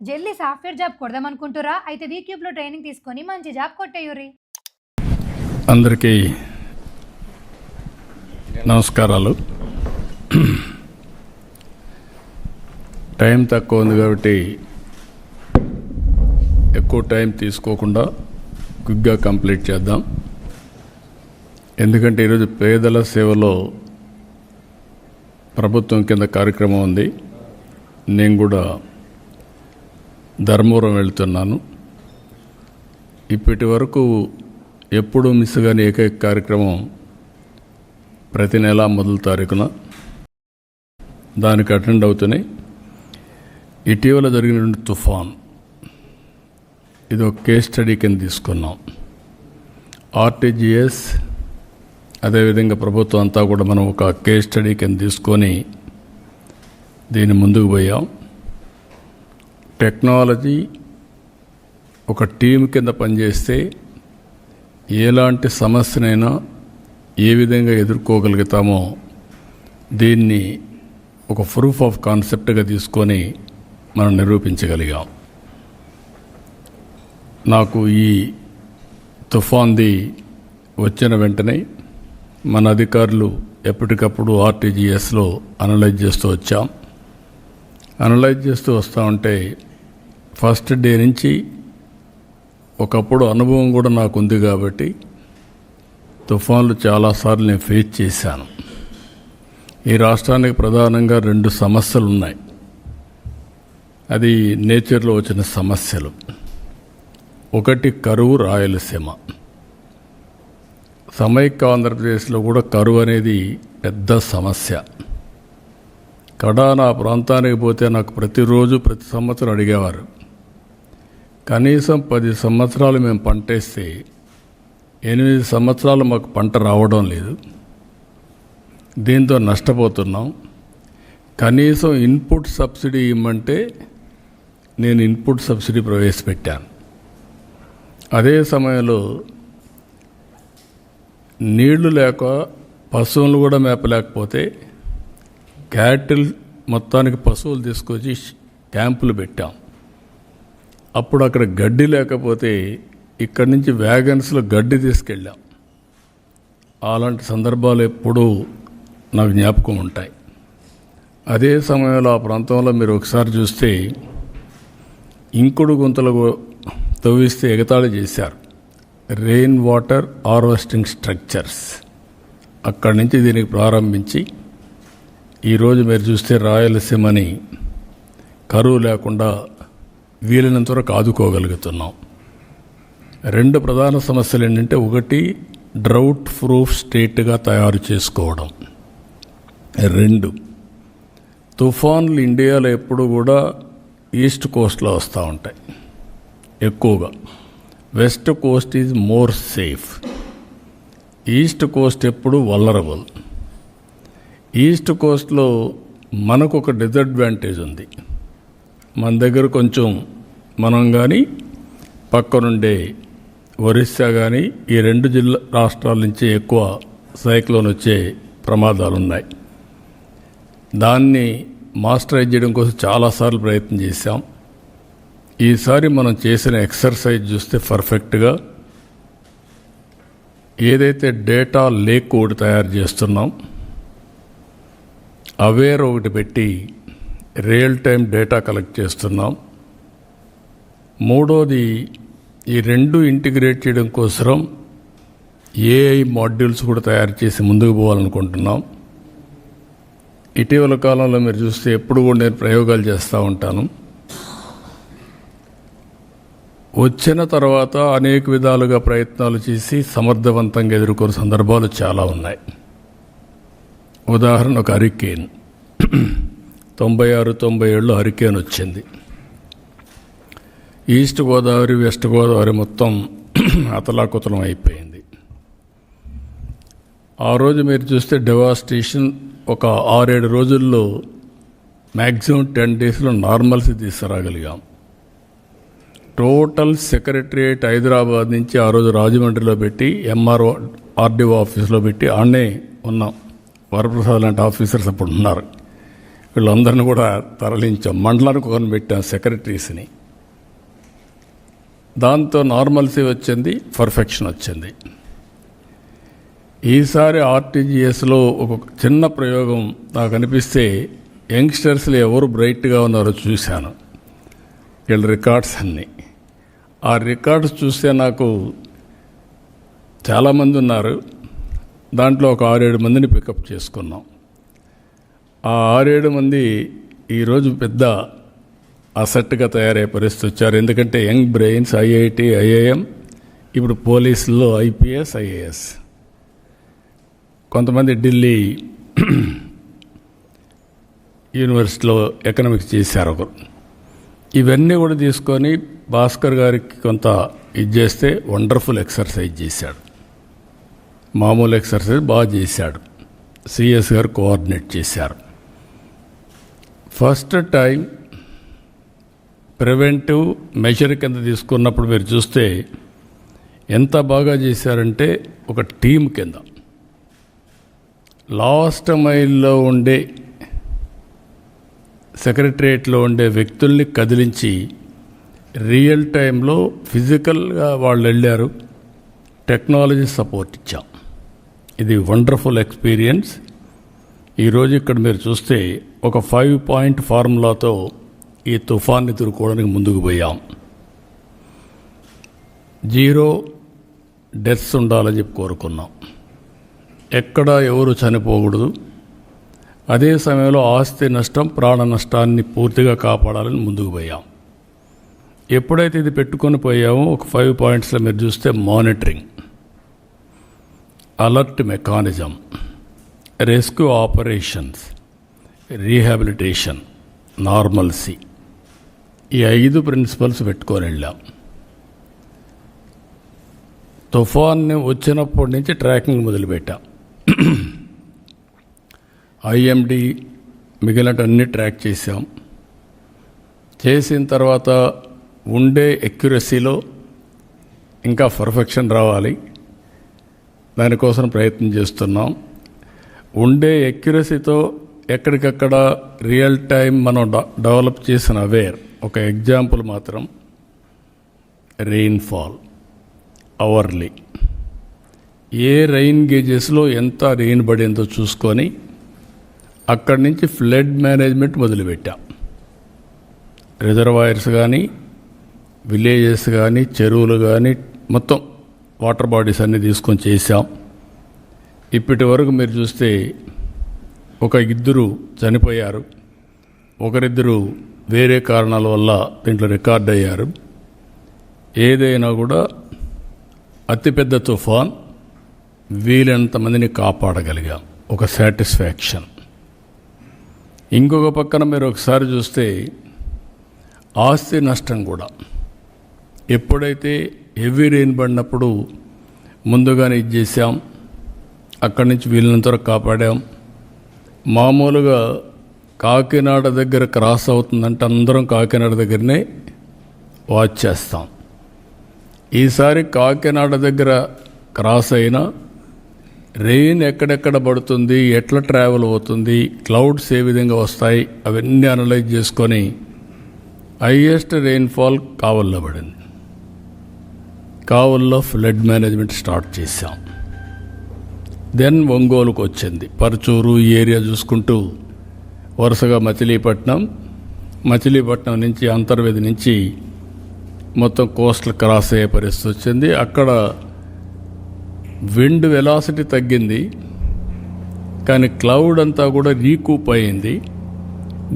జల్దీ software job కొడదామనుకుంటురా? అయితే వీక్యూబ్‌లో training తీసుకొని మంచి జాబ్ కొట్టేయుర్రి. అందరికీ నమస్కారాలు. టైం తక్కువ ఉంది కాబట్టి ఎక్కువ టైం తీసుకోకుండా క్విక్గా కంప్లీట్ చేద్దాం. ఎందుకంటే ఈరోజు పేదల సేవలో ప్రభుత్వం కింద కార్యక్రమం ఉంది. నేను కూడా ధర్మవరం వెళ్తున్నాను. ఇప్పటి వరకు ఎప్పుడూ మిస్ కాని ఏకైక కార్యక్రమం ప్రతి నెల మొదటి తారీఖున దానికి అటెండ్ అవుతున్నాయి. ఇటీవల జరిగిన తుఫాన్ ఇది ఒక కేస్ స్టడీ కింద తీసుకున్నాం. ఆర్టీజీఎస్ అదేవిధంగా ప్రభుత్వం అంతా కూడా మనం ఒక కేస్ స్టడీ కింద తీసుకొని దీన్ని ముందుకు పోయాం. టెక్నాలజీ ఒక టీం కింద పనిచేస్తే ఎలాంటి సమస్యనైనా ఏ విధంగా ఎదుర్కోగలుగుతామో దీన్ని ఒక ప్రూఫ్ ఆఫ్ కాన్సెప్ట్గా తీసుకొని మనం నిరూపించగలిగాం. నాకు ఈ తుఫాన్ది వచ్చిన వెంటనే మన అధికారులు ఎప్పటికప్పుడు ఆర్టీజీఎస్లో అనలైజ్ చేస్తూ వచ్చాం. అనలైజ్ చేస్తూ వస్తూ ఉంటే ఫస్ట్ డే నుంచి ఒకప్పుడు అనుభవం కూడా నాకు ఉంది కాబట్టి తుఫాన్లు చాలాసార్లు నేను ఫేస్ చేశాను. ఈ రాష్ట్రానికి ప్రధానంగా 2 సమస్యలు ఉన్నాయి. అది నేచర్లో వచ్చిన సమస్యలు. ఒకటి కరువు, రాయలసీమ. సమైక్య ఆంధ్రప్రదేశ్లో కూడా కరువు అనేది పెద్ద సమస్య. కడాన ఆ ప్రాంతానికి పోతే నాకు ప్రతిరోజు ప్రతి సంవత్సరం అడిగేవారు, కనీసం 10 సంవత్సరాలు మేము పంటేస్తే 8 సంవత్సరాలు మాకు పంట రావడం లేదు, దీంతో నష్టపోతున్నాం, కనీసం ఇన్పుట్ సబ్సిడీ ఇవ్వమంటే నేను ఇన్పుట్ సబ్సిడీ ప్రవేశపెట్టాను. అదే సమయంలో నీళ్లు లేక పశువులు కూడా మేపలేకపోతే క్యాటిల్ మొత్తానికి పశువులు తీసుకొచ్చి క్యాంపులు పెట్టాం. అప్పుడు అక్కడ గడ్డి లేకపోతే ఇక్కడి నుంచి వ్యాగన్స్లో గడ్డి తీసుకెళ్ళాం. అలాంటి సందర్భాలు ఎప్పుడూ నాకు జ్ఞాపకం ఉంటాయి. అదే సమయంలో ఆ ప్రాంతంలో మీరు ఒకసారి చూస్తే ఇంకుడు గుంతలు తవ్విస్తే ఎగతాళి చేశారు. రెయిన్ వాటర్ హార్వెస్టింగ్ స్ట్రక్చర్స్ అక్కడి నుంచి దీనికి ప్రారంభించి ఈరోజు మీరు చూస్తే రాయలసీమని కరువు లేకుండా వీలైనంత వరకు ఆదుకోగలుగుతున్నాం. 2 ప్రధాన సమస్యలు ఏంటంటే, ఒకటి డ్రౌట్ ప్రూఫ్ స్టేట్గా తయారు చేసుకోవడం. 2 తుఫాన్లు ఇండియాలో ఎప్పుడు కూడా ఈస్ట్ కోస్ట్లో వస్తూ ఉంటాయి ఎక్కువగా. West Coast is more safe. East Coast ఎప్పుడు వల్నరబుల్. ఈస్ట్ కోస్ట్లో మనకు ఒక డిసడ్వాంటేజ్ ఉంది. మన దగ్గర కొంచెం మనం కానీ పక్కనుండే ఒరిస్సా కానీ ఈ 2 రాష్ట్రాల నుంచి ఎక్కువ సైక్లోన్ వచ్చే ప్రమాదాలు ఉన్నాయి. దాన్ని మాస్టరైజ్ చేయడం కోసం చాలాసార్లు ప్రయత్నం చేశాం. ఈసారి మనం చేసిన ఎక్సర్సైజ్ చూస్తే పర్ఫెక్ట్గా ఏదైతే డేటా లేక్ ఒకటి తయారు చేస్తున్నాం, అవేర్ ఒకటి పెట్టి రియల్ టైం డేటా కలెక్ట్ చేస్తున్నాం. 3వది ఈ 2 ఇంటిగ్రేట్ చేయడం కోసం ఏఐ మాడ్యూల్స్ కూడా తయారు చేసి ముందుకు పోవాలనుకుంటున్నాం. ఇటీవల కాలంలో మీరు చూస్తే ఎప్పుడు కూడా నేను ప్రయోగాలు చేస్తూ ఉంటాను. వచ్చిన తర్వాత అనేక విధాలుగా ప్రయత్నాలు చేసి సమర్థవంతంగా ఎదుర్కొనే సందర్భాలు చాలా ఉన్నాయి. ఉదాహరణ ఒక హరికేన్ 96-97లో హరికేన్ వచ్చింది. ఈస్ట్ గోదావరి, వెస్ట్ గోదావరి మొత్తం అతలాకుతలం అయిపోయింది. ఆ రోజు మీరు చూస్తే డెవాస్టేషన్ ఒక 6-7 రోజుల్లో మ్యాక్సిమం 10 డేస్లో నార్మల్సీ తీసుకురాగలిగాం. టోటల్ సెక్రటరియేట్ హైదరాబాద్ నుంచి ఆ రోజు రాజమండ్రిలో పెట్టి ఎంఆర్ఓ ఆర్డీఓ ఆఫీస్లో పెట్టి ఆడనే ఉన్నాం. వరప్రసాద్ లాంటి ఆఫీసర్స్ అప్పుడు ఉన్నారు. వీళ్ళందరినీ కూడా తరలించాం. మండలానికి ఒకరిని పెట్టాం సెక్రటరీస్ని. దాంతో నార్మల్సీ వచ్చింది, పర్ఫెక్షన్ వచ్చింది. ఈసారి ఆర్టీజీఎస్లో ఒక చిన్న ప్రయోగం నాకు అనిపిస్తే యంగ్స్టర్స్లో ఎవరు బ్రైట్గా ఉన్నారో చూశాను. వీళ్ళ రికార్డ్స్ అన్నీ, ఆ రికార్డ్స్ చూస్తే నాకు చాలామంది ఉన్నారు. దాంట్లో ఒక 6-7 మందిని పికప్ చేసుకున్నాం. ఆ 6-7 మంది ఈరోజు పెద్ద అసెట్గా తయారయ్యే పరిస్థితి వచ్చారు. ఎందుకంటే యంగ్ బ్రెయిన్స్, ఐఐటి, ఐఐఎం, ఇప్పుడు పోలీసుల్లో ఐపీఎస్, ఐఏఎస్, కొంతమంది ఢిల్లీ యూనివర్సిటీలో ఎకనామిక్స్ చేశారు ఒకరు. ఇవన్నీ కూడా తీసుకొని భాస్కర్ గారికి కొంత ఇది చేస్తే వండర్ఫుల్ ఎక్సర్సైజ్ చేశాడు. మామూలు ఎక్సర్సైజ్ బాగా చేశాడు. సిఎస్ గారు కోఆర్డినేట్ చేశారు. ఫస్ట్ టైం ప్రివెంటివ్ మెజర్ కింద తీసుకున్నప్పుడు మీరు చూస్తే ఎంత బాగా చేశారంటే ఒక టీం కింద లాస్ట్ మైల్లో ఉండే సెక్రటరియట్లో ఉండే వ్యక్తుల్ని కదిలించి రియల్ టైంలో ఫిజికల్గా వాళ్ళు వెళ్ళారు. టెక్నాలజీ సపోర్ట్ ఇచ్చాం. ఇది వండర్ఫుల్ ఎక్స్పీరియన్స్. ఈరోజు ఇక్కడ మీరు చూస్తే ఒక 5-పాయింట్ ఫార్ములాతో ఈ తుఫాన్ని ఎదుర్కోవడానికి ముందుకు పోయాం. 0 డెత్స్ ఉండాలని చెప్పి కోరుకున్నాం. ఎక్కడ ఎవరు చనిపోకూడదు. అదే సమయంలో ఆస్తి నష్టం, ప్రాణ నష్టాన్ని పూర్తిగా కాపాడాలని ముందుకు పోయాం. ఎప్పుడైతే ఇది పెట్టుకొని పోయామో ఒక 5 పాయింట్స్లో మీరు చూస్తే monitoring, alert mechanism, rescue operations, rehabilitation, normalcy, ఈ 5 ప్రిన్సిపల్స్ పెట్టుకొని వెళ్ళాం. తుఫాన్ని వచ్చినప్పటి నుంచి ట్రాకింగ్ మొదలుపెట్టాం. ఐఎండి మిగిలినటన్నీ ట్రాక్ చేశాం. చేసిన తర్వాత ఉండే ఎక్యురసీలో ఇంకా పర్ఫెక్షన్ రావాలి. దానికోసం ప్రయత్నం చేస్తున్నాం. ఉండే ఎక్యురసీతో ఎక్కడికక్కడ రియల్ టైం మనం డెవలప్ చేసిన అవేర్. ఒక ఎగ్జాంపుల్ మాత్రం, రెయిన్ఫాల్ అవర్లీ, ఏ రెయిన్ గేజెస్లో ఎంత రెయిన్ పడిందో చూసుకొని అక్కడి నుంచి ఫ్లడ్ మేనేజ్మెంట్ మొదలుపెట్టాం. రిజర్వాయర్స్ కానీ, విలేజెస్ కానీ, చెరువులు కానీ, మొత్తం వాటర్ బాడీస్ అన్నీ తీసుకొని చేశాం. ఇప్పటి వరకు మీరు చూస్తే ఒక 2 చనిపోయారు, ఒకరిద్దరు వేరే కారణాల వల్ల దీంట్లో రికార్డ్ అయ్యారు. ఏదైనా కూడా అతిపెద్ద తుఫాన్, వీలైనంత మందిని కాపాడగలిగాం. ఒక సాటిస్ఫాక్షన్. ఇంకొక పక్కన మీరు ఒకసారి చూస్తే ఆస్తి నష్టం కూడా ఎప్పుడైతే హెవీ రెయిన్ పడినప్పుడు ముందుగానే ఇది చేశాం. అక్కడి నుంచి వీలైనంత వరకు కాపాడాం. మామూలుగా కాకినాడ దగ్గర క్రాస్ అవుతుందంటే అందరం కాకినాడ దగ్గరనే వాచ్ చేస్తాం. ఈసారి కాకినాడ దగ్గర క్రాస్ అయినా రెయిన్ ఎక్కడెక్కడ పడుతుంది, ఎట్లా ట్రావెల్ అవుతుంది, క్లౌడ్స్ ఏ విధంగా వస్తాయి, అవన్నీ అనలైజ్ చేసుకొని హైయెస్ట్ రెయిన్ఫాల్ కావల్లో పడింది. కావల్లో ఫ్లడ్ మేనేజ్మెంట్ స్టార్ట్ చేశాం. దెన్ ఒంగోలుకు వచ్చింది. పరచూరు ఈ ఏరియా చూసుకుంటూ వరుసగా మచిలీపట్నం నుంచి అంతర్వేది నుంచి మొత్తం కోస్టల్ క్రాస్ అయ్యే పరిస్థితి వచ్చింది. అక్కడ విండ్ వెలాసిటీ తగ్గింది, కానీ క్లౌడ్ అంతా కూడా రీకూప్ అయింది.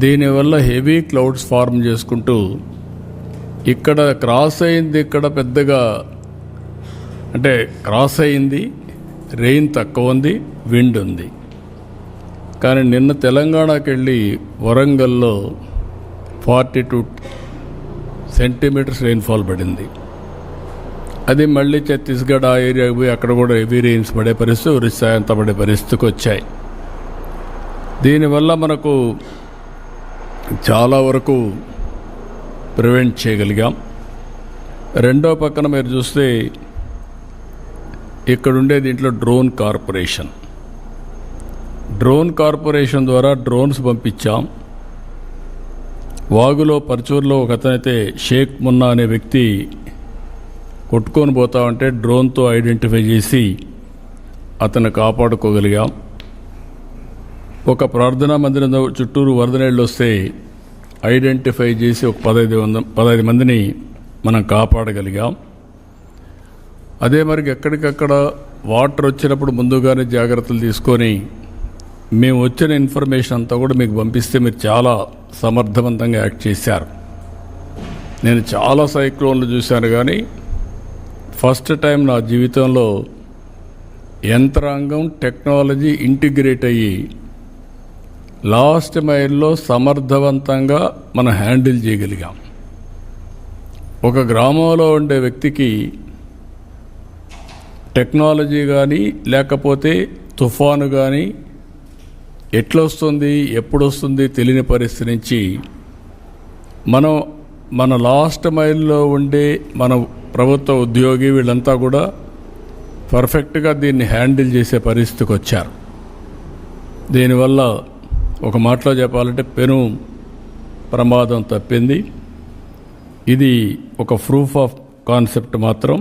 దీనివల్ల హెవీ క్లౌడ్స్ ఫార్మ్ చేసుకుంటూ ఇక్కడ క్రాస్ అయింది. ఇక్కడ పెద్దగా అంటే క్రాస్ అయింది, రెయిన్ తక్కువ ఉంది, విండ్ ఉంది. కానీ నిన్న తెలంగాణకి వెళ్ళి వరంగల్లో 42 సెంటీమీటర్స్ రెయిన్ఫాల్ పడింది. అది మళ్ళీ ఛత్తీస్గఢ్ ఆ ఏరియాకి పోయి అక్కడ కూడా హెవీ రెయిన్స్ పడే పరిస్థితి, ఒరిస్సా అంతా పడే పరిస్థితికి వచ్చాయి. దీనివల్ల మనకు చాలా వరకు ప్రివెంట్ చేయగలిగాం. రెండో పక్కన మీరు చూస్తే ఇక్కడుండే దీంట్లో డ్రోన్ కార్పొరేషన్ ద్వారా డ్రోన్స్ పంపించాం. వాగులో పరచూరులో ఒక అతనైతే షేక్ మున్నా అనే వ్యక్తి కొట్టుకొని పోతా ఉంటే డ్రోన్తో ఐడెంటిఫై చేసి అతను కాపాడుకోగలిగాం. ఒక ప్రార్థనా మందిరం చుట్టూరు వరద నీళ్ళు వస్తే ఐడెంటిఫై చేసి ఒక 15 మందిని మనం కాపాడగలిగాం. అదే మరి ఎక్కడికక్కడ వాటర్ వచ్చినప్పుడు ముందుగానే జాగ్రత్తలు తీసుకొని మేము వచ్చిన ఇన్ఫర్మేషన్ అంతా కూడా మీకు పంపిస్తే మీరు చాలా సమర్థవంతంగా యాక్ట్ చేశారు. నేను చాలా సైక్లోన్లు చూశాను, కానీ ఫస్ట్ టైం నా జీవితంలో యంత్రాంగం టెక్నాలజీ ఇంటిగ్రేట్ అయ్యి లాస్ట్ మైల్లో సమర్థవంతంగా మనం హ్యాండిల్ చేయగలిగాం. ఒక గ్రామంలో ఉండే వ్యక్తికి టెక్నాలజీ కానీ లేకపోతే తుఫాను కానీ ఎట్లొస్తుంది ఎప్పుడు వస్తుంది తెలియని పరిస్థితి నుంచి మన లాస్ట్ మైల్లో ఉండే మన ప్రభుత్వ ఉద్యోగి వీళ్ళంతా కూడా పర్ఫెక్ట్గా దీన్ని హ్యాండిల్ చేసే పరిస్థితికి వచ్చారు. దీనివల్ల ఒక మాటలో చెప్పాలంటే పెను ప్రమాదం తప్పింది. ఇది ఒక ప్రూఫ్ ఆఫ్ కాన్సెప్ట్ మాత్రం.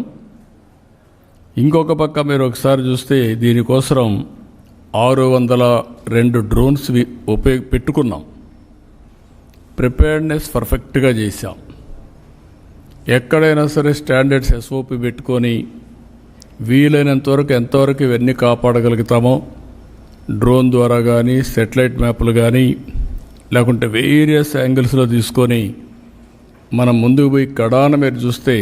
ఇంకొక పక్క మీరు ఒకసారి చూస్తే దీనికోసం 602 డ్రోన్స్ పెట్టుకున్నాం. ప్రిపేర్డ్నెస్ పర్ఫెక్ట్గా చేశాం. ఎక్కడైనా సరే స్టాండర్డ్స్ ఎస్ఓపి పెట్టుకొని వీలైనంత వరకు ఎంతవరకు ఇవన్నీ కాపాడగలుగుతామో డ్రోన్ ద్వారా కానీ సెటిలైట్ మ్యాప్లు కానీ లేకుంటే వేరియస్ యాంగిల్స్లో తీసుకొని మనం ముందుకు పోయి కడాన మీరు చూస్తే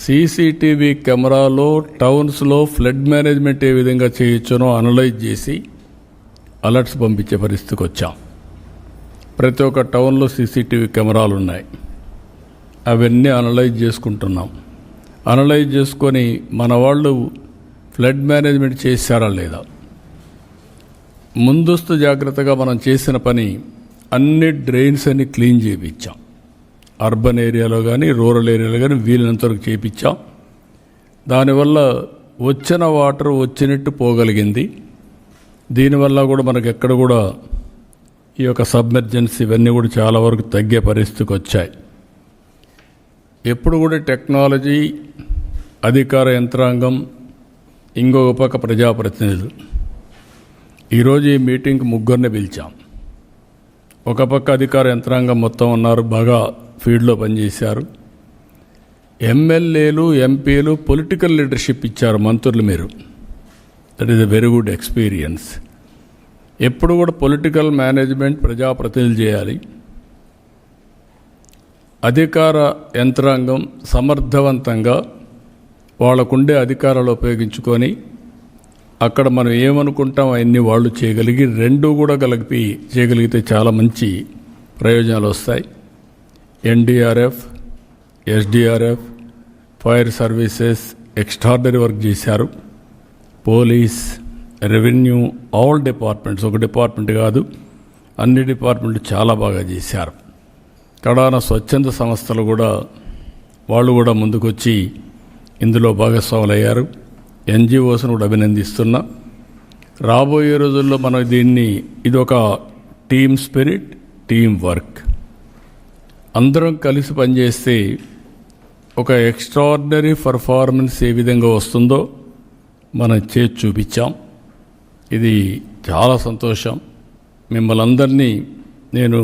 సీసీటీవీ కెమెరాలో టౌన్స్లో ఫ్లడ్ మేనేజ్మెంట్ ఏ విధంగా చేయొచ్చునో అనలైజ్ చేసి అలర్ట్స్ పంపించే పరిస్థితికి వచ్చాం. ప్రతి ఒక్క టౌన్లో సీసీటీవీ కెమెరాలు ఉన్నాయి. అవన్నీ అనలైజ్ చేసుకుంటున్నాం. అనలైజ్ చేసుకొని మన వాళ్ళు ఫ్లడ్ మేనేజ్మెంట్ చేశారా లేదా, ముందస్తు జాగ్రత్తగా మనం చేసిన పని అన్ని డ్రైన్స్ అన్ని క్లీన్ చేయించాం. అర్బన్ ఏరియాలో కానీ రూరల్ ఏరియాలో కానీ వీలైనంతవరకు చేయించాం. దానివల్ల వచ్చిన వాటర్ వచ్చినట్టు పోగలిగింది. దీనివల్ల కూడా మనకు ఎక్కడ కూడా ఈ యొక్క సబ్మెర్జెన్సీ ఇవన్నీ కూడా చాలా వరకు తగ్గే పరిస్థితికి వచ్చాయి. ఎప్పుడు కూడా టెక్నాలజీ, అధికార యంత్రాంగం, ఇంకొక పక్క ప్రజాప్రతినిధులు. ఈరోజు ఈ మీటింగ్కి 3 పిలిచాం. ఒక పక్క అధికార యంత్రాంగం మొత్తం ఉన్నారు, బాగా ఫీల్డ్లో పనిచేశారు. ఎమ్మెల్యేలు, ఎంపీలు పొలిటికల్ లీడర్షిప్ ఇచ్చారు మంత్రులు. మీరు that is a very good experience. ఎప్పుడు కూడా పొలిటికల్ మేనేజ్మెంట్ ప్రజాప్రతినిధులు చేయాలి. అధికార యంత్రాంగం సమర్థవంతంగా వాళ్ళకుండే అధికారాలు ఉపయోగించుకొని అక్కడ మనం ఏమనుకుంటాం అవన్నీ వాళ్ళు చేయగలిగి రెండూ కూడా కలిపి చేయగలిగితే చాలా మంచి ప్రయోజనాలు వస్తాయి. NDRF, SDRF, fire services extraordinary work చేశారు. పోలీస్, రెవెన్యూ, ఆల్ డిపార్ట్మెంట్స్, ఒక డిపార్ట్మెంట్ కాదు అన్ని డిపార్ట్మెంట్లు చాలా బాగా చేశారు. కడాన స్వచ్ఛంద సంస్థలు కూడా వాళ్ళు కూడా ముందుకొచ్చి ఇందులో భాగస్వాములు అయ్యారు. ఎన్జిఓస్ను కూడా అభినందిస్తున్నా. రాబోయే రోజుల్లో మనం ఇది ఒక టీమ్ స్పిరిట్, టీమ్ వర్క్. అందరం కలిసి పనిచేస్తే ఒక ఎక్స్ట్రాడినరీ పర్ఫార్మెన్స్ ఏ విధంగా వస్తుందో మనం చేసి చూపించాం. ఇది చాలా సంతోషం. మిమ్మల్ని అందరినీ నేను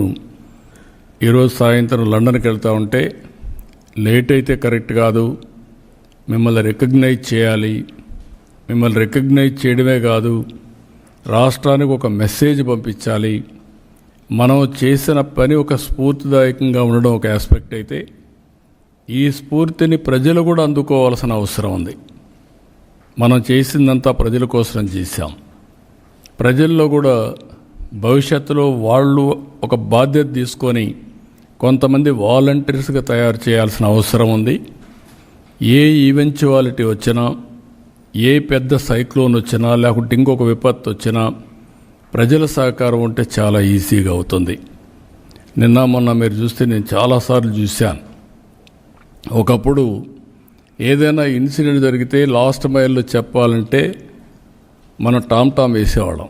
ఈరోజు సాయంత్రం లండన్కి వెళ్తూ ఉంటే లేట్ అయితే కరెక్ట్ కాదు, మిమ్మల్ని రికగ్నైజ్ చేయాలి. మిమ్మల్ని రికగ్నైజ్ చేయడమే కాదు, రాష్ట్రానికి ఒక మెసేజ్ పంపించాలి. మనం చేసిన పని ఒక స్ఫూర్తిదాయకంగా ఉండడం ఒక ఆస్పెక్ట్ అయితే, ఈ స్ఫూర్తిని ప్రజలు కూడా అందుకోవాల్సిన అవసరం ఉంది. మనం చేసిందంతా ప్రజల కోసం చేశాం. ప్రజల్లో కూడా భవిష్యత్తులో వాళ్ళు ఒక బాధ్యత తీసుకొని కొంతమంది వాలంటీర్స్గా తయారు చేయాల్సిన అవసరం ఉంది. ఏ ఈవెంచువాలిటీ వచ్చినా, ఏ పెద్ద సైక్లోన్ వచ్చినా, లేకుంటే ఇంకొక విపత్తు వచ్చినా ప్రజల సహకారం ఉంటే చాలా ఈజీగా అవుతుంది. నిన్న మొన్న మీరు చూస్తే నేను చాలాసార్లు చూశాను. ఒకప్పుడు ఏదైనా ఇన్సిడెంట్ జరిగితే లాస్ట్ మైల్లో చెప్పాలంటే మనం టామ్ వేసేవాళ్ళం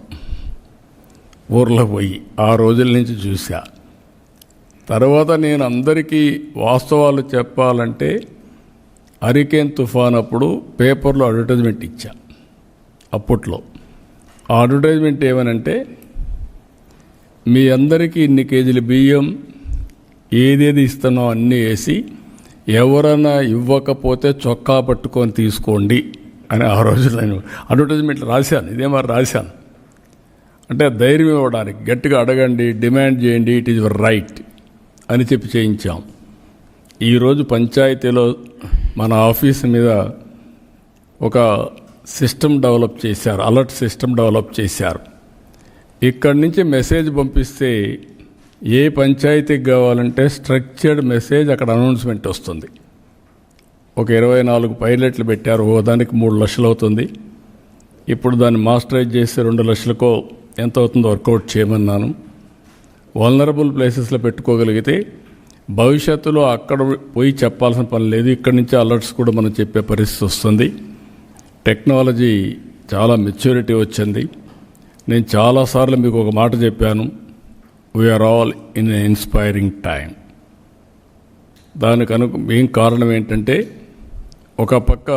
ఊర్లో పోయి. ఆ రోజుల నుంచి చూసా. తర్వాత నేను అందరికీ వాస్తవాలు చెప్పాలంటే హరికేన్ తుఫాన్ అప్పుడు పేపర్లో అడ్వర్టైజ్మెంట్ ఇచ్చా. అప్పట్లో ఆ అడ్వర్టైజ్మెంట్ ఏమనంటే, మీ అందరికీ ఇన్ని కేజీల బియ్యం ఏదేది ఇస్తానో అన్నీ వేసి ఎవరైనా ఇవ్వకపోతే చొక్కా పట్టుకొని తీసుకోండి అని ఆ రోజు నేను అడ్వర్టైజ్మెంట్ రాశాను. ఇదే మరి రాశాను అంటే ధైర్యం ఇవ్వడానికి, గట్టిగా అడగండి, డిమాండ్ చేయండి, ఇట్ ఈజ్ యువర్ రైట్ అని చెప్పి చేయించాం. ఈరోజు పంచాయతీలో మన ఆఫీస్ మీద ఒక సిస్టమ్ డెవలప్ చేశారు, అలర్ట్ సిస్టమ్ డెవలప్ చేశారు. ఇక్కడి నుంచి మెసేజ్ పంపిస్తే ఏ పంచాయతీకి కావాలంటే స్ట్రక్చర్డ్ మెసేజ్ అక్కడ అనౌన్స్మెంట్ వస్తుంది. ఒక 24 పైలట్లు పెట్టారు, దానికి 3 లక్షలు అవుతుంది. ఇప్పుడు దాన్ని మాస్టరైజ్ చేసి 2 లక్షలకో ఎంత అవుతుందో వర్కౌట్ చేయమన్నాను. వల్నరబుల్ ప్లేసెస్లో పెట్టుకోగలిగితే భవిష్యత్తులో అక్కడ పోయి చెప్పాల్సిన పని లేదు, ఇక్కడి నుంచి అలర్ట్స్ కూడా మనం చెప్పే పరిస్థితి వస్తుంది. టెక్నాలజీ చాలా మెచ్యూరిటీ వచ్చింది. నేను చాలాసార్లు మీకు ఒక మాట చెప్పాను, we're all in a inspiring time. దానికి మెయిన్ కారణం ఏంటంటే, ఒక పక్క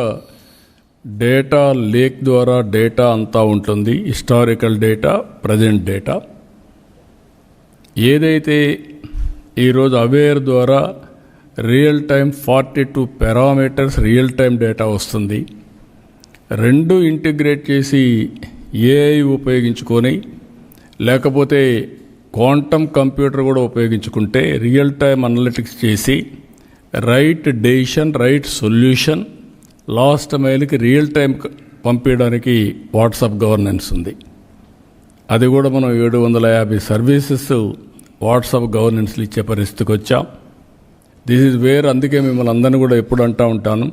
డేటా లేక్ ద్వారా డేటా అంతా ఉంటుంది, హిస్టారికల్ డేటా, ప్రజెంట్ డేటా. ఏదైతే ఈరోజు అవేర్ ద్వారా real time 42 parameters real time data వస్తుంది. రెండు ఇంటిగ్రేట్ చేసి ఏఐ ఉపయోగించుకొని, లేకపోతే క్వాంటమ్ కంప్యూటర్ కూడా ఉపయోగించుకుంటే రియల్ టైం అనలిటిక్స్ చేసి right decision, right solution last మైల్కి రియల్ టైం పంపించడానికి వాట్సాప్ గవర్నెన్స్ ఉంది. అది కూడా మనం 750 సర్వీసెస్ వాట్సాప్ గవర్నెన్స్లు ఇచ్చే పరిస్థితికి వచ్చాం. This is where. అందుకే మిమ్మల్ని అందరినీ కూడా ఎప్పుడు అంటూ ఉంటాను,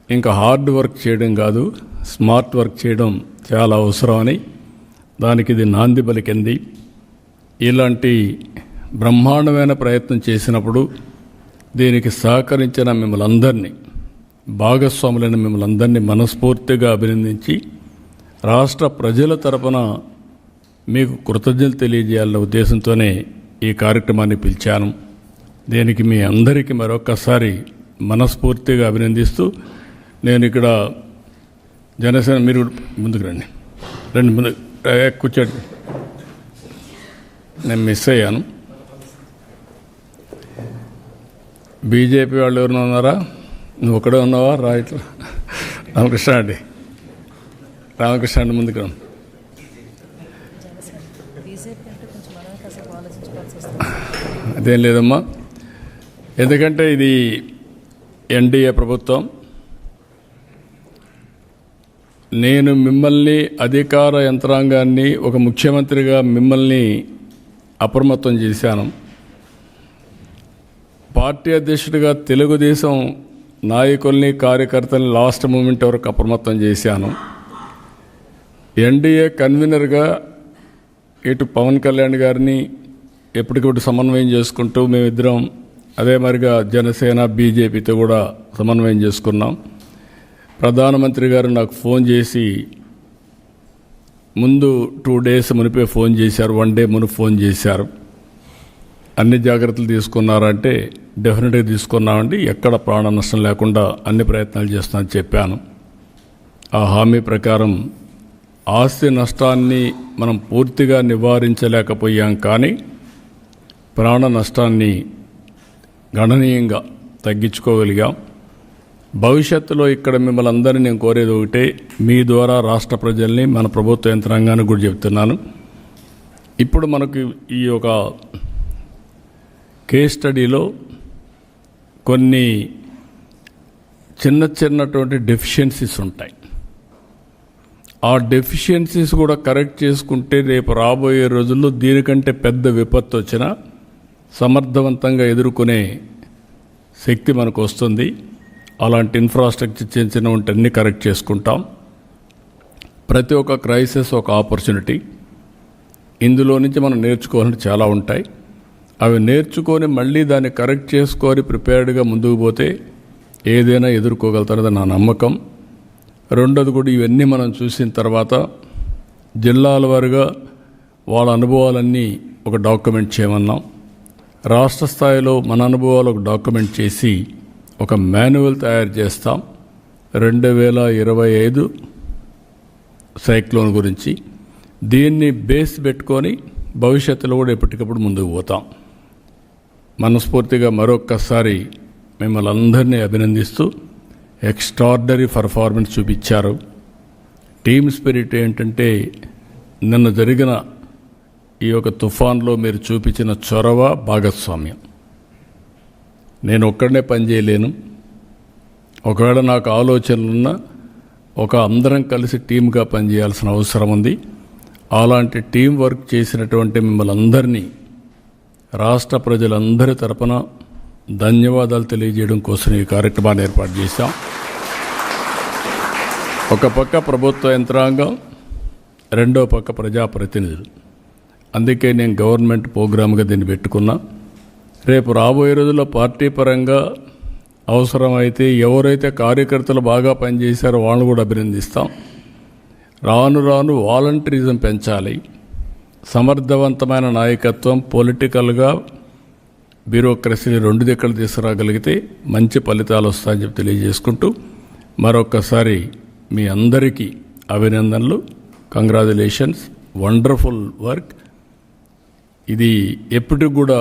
ఇంకా హార్డ్ వర్క్ చేయడం కాదు, స్మార్ట్ వర్క్ చేయడం చాలా అవసరమని. దానికి ఇది నాంది పలికింది. ఇలాంటి బ్రహ్మాండమైన ప్రయత్నం చేసినప్పుడు దీనికి సహకరించిన మిమ్మల్ని అందరినీ, భాగస్వాములైన మిమ్మల్ని అందరినీ మనస్ఫూర్తిగా అభినందించి రాష్ట్ర ప్రజల తరపున మీకు కృతజ్ఞతలు తెలియజేయాలన్న ఉద్దేశంతోనే ఈ కార్యక్రమాన్ని పిలిచాను. దీనికి మీ అందరికీ మరొక్కసారి మనస్ఫూర్తిగా అభినందిస్తూ, నేను ఇక్కడ జనసేన, మీరు ముందుకు రండి, ముందు కూర్చోండి. నేను మిస్ అయ్యాను. బీజేపీ వాళ్ళు ఎవరైనా ఉన్నారా? నువ్వు ఒకడే ఉన్నావా? రా ఇట్లా. రామకృష్ణ అండి, రామకృష్ణ అండి, ముందుకు రా. అదేం లేదమ్మా, ఎందుకంటే ఇది ఎన్డీఏ ప్రభుత్వం. నేను మిమ్మల్ని, అధికార యంత్రాంగాన్ని, ఒక ముఖ్యమంత్రిగా మిమ్మల్ని అప్రమత్తం చేశాను. పార్టీ అధ్యక్షుడిగా తెలుగుదేశం నాయకుల్ని, కార్యకర్తల్ని లాస్ట్ మూమెంట్ వరకు అప్రమత్తం చేశాను. ఎన్డీఏ కన్వీనర్గా ఇటు పవన్ కళ్యాణ్ గారిని ఎప్పటికప్పుడు సమన్వయం చేసుకుంటూ మేమిద్దరం అదే మరిగా జనసేన, బీజేపీతో కూడా సమన్వయం చేసుకున్నాం. ప్రధానమంత్రి గారు నాకు ఫోన్ చేసి ముందు 2 days మునిపే ఫోన్ చేశారు, 1 day మునుపు ఫోన్ చేశారు. అన్ని జాగ్రత్తలు తీసుకున్నారంటే డెఫినెట్గా తీసుకున్నామండి, ఎక్కడ ప్రాణ నష్టం లేకుండా అన్ని ప్రయత్నాలు చేస్తానని చెప్పాను. ఆ హామీ ప్రకారం ఆస్తి నష్టాన్ని మనం పూర్తిగా నివారించలేకపోయాం, కానీ ప్రాణ నష్టాన్ని గణనీయంగా తగ్గించుకోగలిగాం. భవిష్యత్తులో ఇక్కడ మిమ్మల్ని అందరినీ నేను కోరేది ఒకటే, మీ ద్వారా రాష్ట్ర ప్రజల్ని, మన ప్రభుత్వ యంత్రాంగానికి కూడా చెప్తున్నాను. ఇప్పుడు మనకు ఈ ఒక కేస్ స్టడీలో కొన్ని చిన్నటువంటి డెఫిషియన్సీస్ ఉంటాయి. ఆ డెఫిషియన్సీస్ కూడా కరెక్ట్ చేసుకుంటే రేపు రాబోయే రోజుల్లో దీనికంటే పెద్ద విపత్తు వచ్చినా సమర్థవంతంగా ఎదుర్కొనే శక్తి మనకు వస్తుంది. అలాంటి ఇన్ఫ్రాస్ట్రక్చర్ చిన్న అన్ని కరెక్ట్ చేసుకుంటాం. ప్రతి ఒక్క క్రైసిస్ ఒక ఆపర్చునిటీ. ఇందులో నుంచి మనం నేర్చుకోవాలంటే చాలా ఉంటాయి. అవి నేర్చుకొని మళ్ళీ దాన్ని కరెక్ట్ చేసుకొని ప్రిపేర్డ్గా ముందుకు పోతే ఏదైనా ఎదుర్కోగలుగుతారని నా నమ్మకం. రెండోది కూడా ఇవన్నీ మనం చూసిన తర్వాత జిల్లాల వారుగా వాళ్ళ అనుభవాలన్నీ ఒక డాక్యుమెంట్ చేయమన్నాం. రాష్ట్ర స్థాయిలో మన అనుభవాలు ఒక డాక్యుమెంట్ చేసి ఒక మాన్యువల్ తయారు చేస్తాం 2025 సైక్లోన్ గురించి. దీన్ని బేస్ పెట్టుకొని భవిష్యత్తులో కూడా ఎప్పటికప్పుడు ముందుకు పోతాం. మనస్ఫూర్తిగా మరొక్కసారి మిమ్మల్ని అందరినీ అభినందిస్తూ ఎక్స్ట్రార్డనరీ పర్ఫార్మెన్స్ చూపించారు. టీమ్ స్పిరిట్ ఏంటంటే నిన్న జరిగిన ఈ యొక్క తుఫాన్లో మీరు చూపించిన చొరవ, భాగస్వామ్యం. నేను ఒక్కడనే పనిచేయలేను. ఒకవేళ నాకు ఆలోచనలున్నా ఒక అందరం కలిసి టీమ్గా పనిచేయాల్సిన అవసరం ఉంది. అలాంటి టీం వర్క్ చేసినటువంటి మిమ్మల్ని అందరినీ రాష్ట్ర ప్రజలందరి తరపున ధన్యవాదాలు తెలియజేయడం కోసం ఈ కార్యక్రమాన్ని ఏర్పాటు చేశాం. ఒక పక్క ప్రభుత్వ యంత్రాంగం, రెండో పక్క ప్రజాప్రతినిధులు. అందుకే నేను గవర్నమెంట్ ప్రోగ్రామ్గా దీన్ని పెట్టుకున్నా. రేపు రాబోయే రోజుల్లో పార్టీ పరంగా అవసరమైతే ఎవరైతే కార్యకర్తలు బాగా పనిచేశారో వాళ్ళని కూడా అభినందిస్తాం. రాను రాను వాలంటరిజం పెంచాలి. సమర్థవంతమైన నాయకత్వం, పొలిటికల్గా బ్యూరోక్రసీని రెండు దిక్కలు తీసుకురాగలిగితే మంచి ఫలితాలు వస్తాయని చెప్పి తెలియజేసుకుంటూ మరొక్కసారి మీ అందరికీ అభినందనలు. Congratulations, wonderful work. ఇది ఎప్పటికి కూడా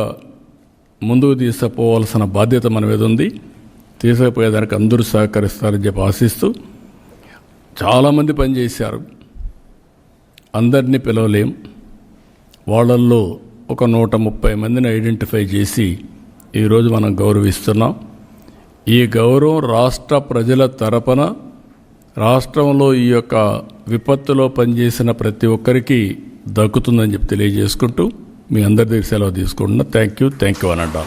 ముందుకు తీసుకుపోవాల్సిన బాధ్యత మన మీద ఉంది. తీసుకుపోయేదానికి అందరూ సహకరిస్తారని చెప్పి ఆశిస్తూ, చాలామంది పనిచేశారు, అందరినీ పిలవలేం. వాళ్ళల్లో ఒక 130 మందిని ఐడెంటిఫై చేసి ఈరోజు మనం గౌరవిస్తున్నాం. ఈ గౌరవం రాష్ట్ర ప్రజల తరపున రాష్ట్రంలో ఈ యొక్క విపత్తులో పనిచేసిన ప్రతి ఒక్కరికి దక్కుతుందని చెప్పి తెలియజేసుకుంటూ మీ అందరి దగ్గర సెలవు తీసుకుంటున్నా. థ్యాంక్ యూ అని అంటాం.